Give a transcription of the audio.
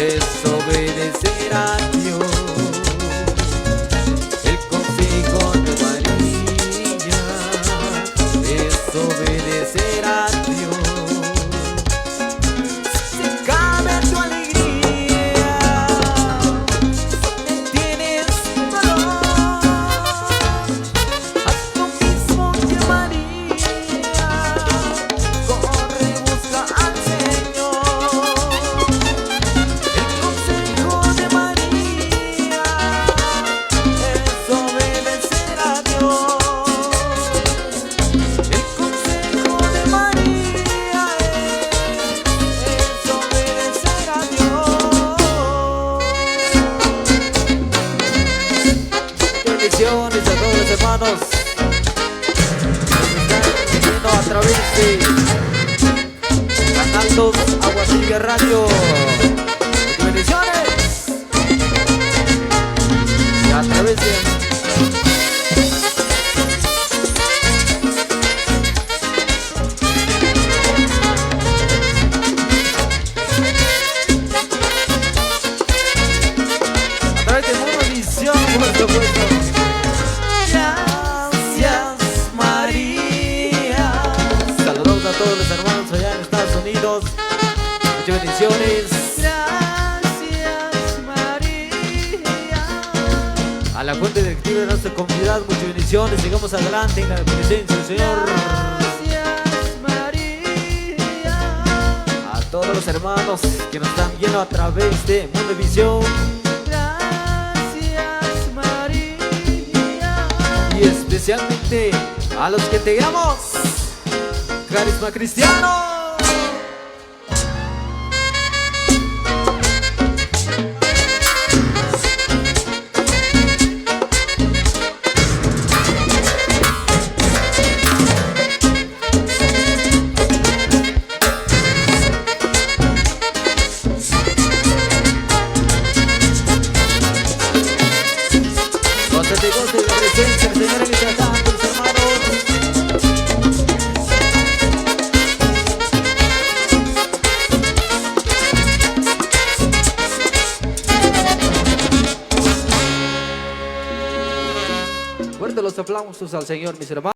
es obedecer a Dios. El consejo de María es obedecer a Dios. Si cabe tu alegría, si tienes dolor, haz lo mismo que María, corre y busca al Señor. El consejo de María es obedecer a Dios. El consejo de María es obedecer a Dios. Bendiciones a todos los hermanos que nos están viendo a través de Canal 2 Agua Tibia Radio. Bendiciones y a través de Mundo Visión, por supuesto. Gracias, María. Saludos a todos los hermanos allá en Estados Unidos. Muchas bendiciones. Gracias, María. A la Junta Directiva de nuestra comunidad, muchas bendiciones. Sigamos adelante en la presencia del Señor. Gracias, María. A todos los hermanos que nos están viendo a través de Mundo Visión. Y especialmente a los que te llamamos Carisma Cristiano. Gózate, goce de la presencia del Señor en esta tarde, mis hermanos. Fuerte los aplausos al Señor, mis hermanos.